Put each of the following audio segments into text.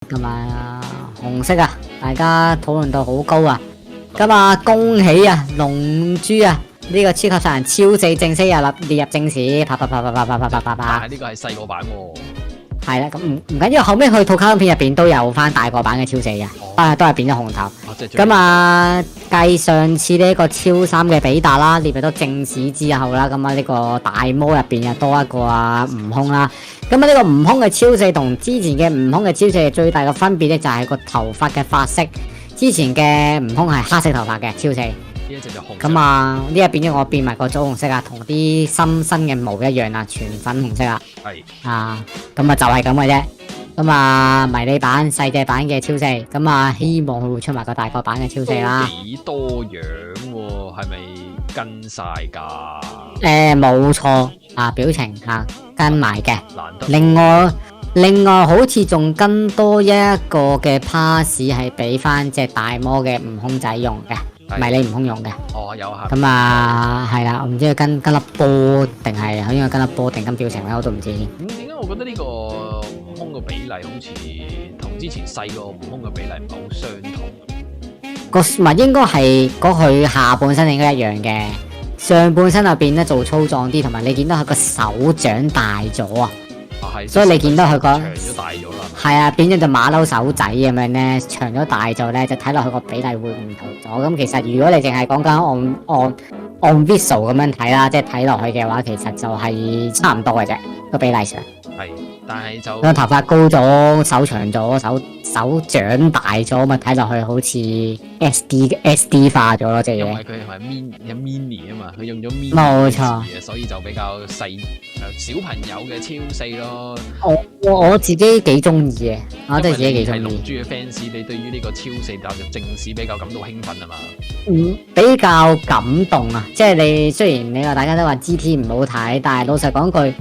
咁啊紅色啊，大家討論到好高啊！咁啊恭喜啊龍珠啊呢個超級殺人超四正式列入正史，啪啪啪啪啪啪啪啪啪啪。但係呢個係細個版喎。係啦，咁唔緊要，後尾去套卡通片入邊都有翻大個版嘅超四嘅，都係變咗紅頭。咁啊，繼上次呢個超三嘅比達啦，列入咗正史之後啦，咁啊呢個大魔入邊又多一個啊悟空啦。咁啊呢個悟空嘅超四同之前嘅悟空嘅超四最大嘅分別咧，就係個頭髮嘅髮色。之前嘅悟空係黑色頭髮嘅超四。呢一隻就紅。咁啊，呢一變咗我變埋個棗紅色啊，同啲新嘅毛一樣啊，全粉紅色啊。係。啊，咁啊就係咁嘅啫。咁啊迷你版細隻版嘅超四，咁啊希望佢會出埋個大個版嘅超四啦。幾多樣喎？係咪跟晒㗎？冇錯啊，表情吓跟埋嘅。難得。另外好似仲跟多一個嘅 pass 係俾翻隻大魔嘅悟空仔用嘅。迷你悟空用嘅，哦有下。咁啊係啦，我唔知佢跟粒波定係佢應該跟粒波定跟表情咧，我都唔知。咁點解我覺得呢個悟空嘅比例好似同之前細個悟空嘅比例唔係好相同？個唔應該係佢下半身應該一樣嘅，上半身入邊咧做粗壯啲，同埋你見到佢個手掌大咗啊！所以你見到佢個長咗大咗啦。係啊，變咗隻馬騮手仔咁樣咧，長咗大咗咧，就睇落去個比例會唔同咗。咁其實如果你淨係講緊按 visual 咁樣睇啦，即係睇落去嘅話，其實就係差唔多嘅啫，個比例上。係，但係就個頭髮高咗，手長咗，手掌大咗，咪睇落去好似 SD 化咗咯，隻嘢。因為佢係有 mini 啊嘛，佢用咗 mini 冇錯，所以就比較細小朋友嘅超四咯。我自己幾中意嘅，我真係自己幾中意。係龍珠嘅 fans，你對於呢個超四踏入正史比較感到興奮啊嘛？比較感動啊！即係你雖然你話大家都話 GT 唔好睇，但係老實講句。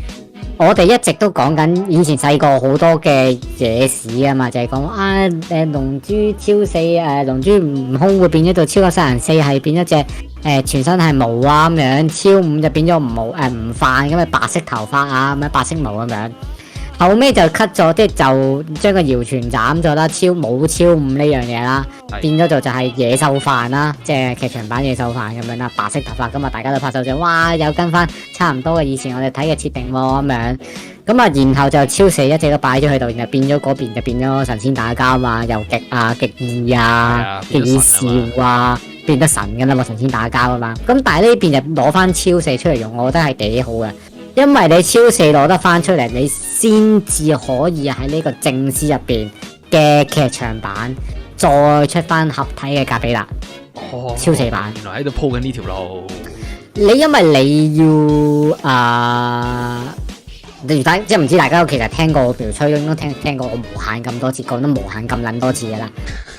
我哋一直都講緊以前細個好多嘅野史啊嘛，就係講龍珠超四龍珠悟空會變咗做超級殺人四，係變咗隻全身係毛啊咁樣，超五就變咗悟飯咁嘅白色頭髮啊咁樣白色毛咁樣，後尾就 cut 咗，即係就將個謠傳斬咗啦，冇超五呢樣嘢啦，變咗就係野獸飯啦，即係劇場版野獸飯咁樣啦，白色頭髮咁啊，大家都拍手掌，哇，有跟翻差唔多嘅以前我哋睇嘅設定喎咁樣，咁啊，然後就超四一直都擺咗喺度，然後變咗嗰邊就變咗神仙打交啊嘛，又極意啊，極意笑啊，變得神噶啦嘛，神仙打交啊嘛，咁但係呢邊就攞翻超四出嚟用，我覺得係幾好嘅。因為你超四攞得翻出嚟，你先至可以喺呢個正史入邊嘅劇場版再出翻合體嘅格比達，超四版。原來喺度鋪緊呢條路。因為你要即係唔知大家其實聽過苗吹應該聽過我無限咁多次，講得無限咁撚多次噶啦。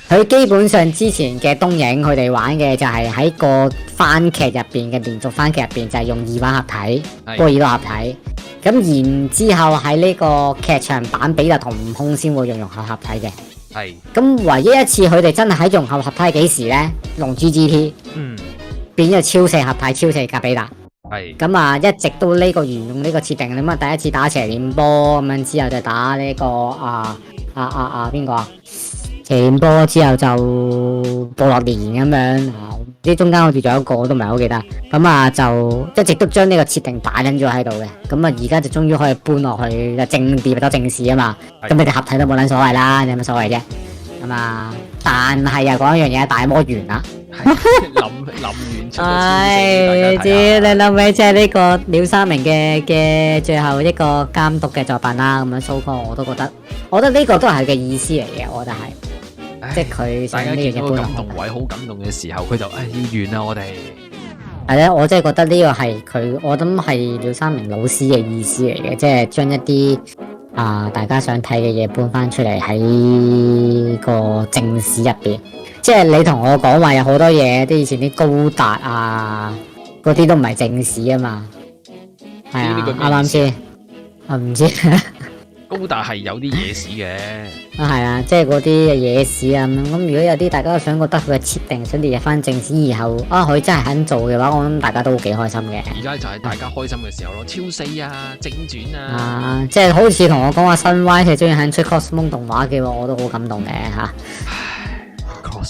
佢基本上之前嘅東映佢哋玩嘅就係喺個番劇入邊嘅連續番劇入邊就係用二玩合體，波爾多合體。咁然之後喺呢個劇場版比達同悟空先會用融合合體嘅。係。咁唯一一次佢哋真係喺融合合體係幾時咧？龍珠 GT。變咗超四合體，超四格比達。係。咁啊，一直都呢個沿用呢個設定，咁啊第一次打邪念波咁樣，之後就打呢個邊個啊？邪念波之後就布洛連咁樣啊，啲中間好似仲有一個我都唔係好記得。咁啊就一直都將呢個設定擺緊咗喺度嘅。咁啊而家就終於可以搬落去就正變咗正史啊嘛。咁你哋合體都冇撚所謂啦，有乜所謂啫？咁啊，但係又講一樣嘢，大魔完啦。諗完出嚟，你諗起即係呢個鳥山明嘅最後一個監督嘅作品啦，咁樣蘇哥我都覺得呢個都係佢嘅意思嚟嘅，我覺得係，即係佢想呢樣嘢搬落去。大家見到感動位好感動嘅時候，佢就要完啦，我哋係咧，我真係覺得呢個係佢，我諗係鳥山明老師嘅意思嚟嘅，即係將一啲大家想睇嘅嘢搬翻出嚟喺個正史入邊。即係你同我講話有好多嘢，啲以前啲高達啊，嗰啲都唔係正史啊嘛，係啊，啱啱先，我唔知，高達係有啲野史嘅。係啊，即係嗰啲野史啊咁。咁如果有啲大家都想覺得佢嘅設定想列入翻正史以後啊，佢真係肯做嘅話，我諗大家都幾開心嘅。而家就係大家開心嘅時候咯，超四啊，正傳啊。啊，即係好似同我講話新 Y 佢終於肯出 Cosmon 動畫嘅話，我都好感動嘅吓。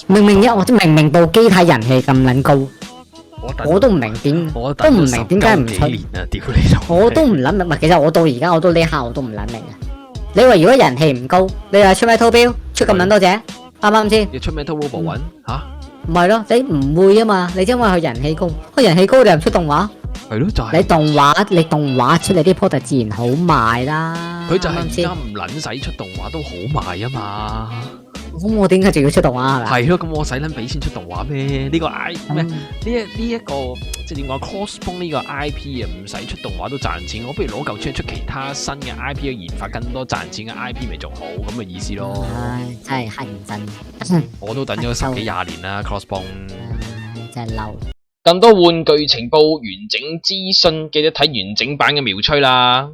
明明部機體人氣咁撚高，我都唔明點，我都唔明點解唔出。我都唔諗明，唔係其實我到而家我都呢刻我都唔諗明啊！你話如果人氣唔高，你話出咩套標出咁撚多隻，啱唔啱先？要出咩 Turbo 揾吓？唔係咯，你唔會啊嘛，你因為佢人氣高，佢人氣高你又唔出動畫，係咯就係。你動畫出你啲 product 自然好賣啦。佢就係而家唔撚使出動畫都好賣啊嘛。咁我點解仲要出動畫係咪？係咯，咁我使撚俾錢出動畫咩？呢個 I 咩？呢一個即係點講 Crossbone 呢個 IP 啊，唔使出動畫都賺錢。我不如攞嚿錢出其他新嘅 IP 去研發更多賺錢嘅 IP 咪仲好咁嘅意思咯。唉，真係乞人憎。我都等咗10幾20年啦 Crossbone。真係嬲。更多玩具情報、完整資訊，記得睇完整版嘅苗吹啦。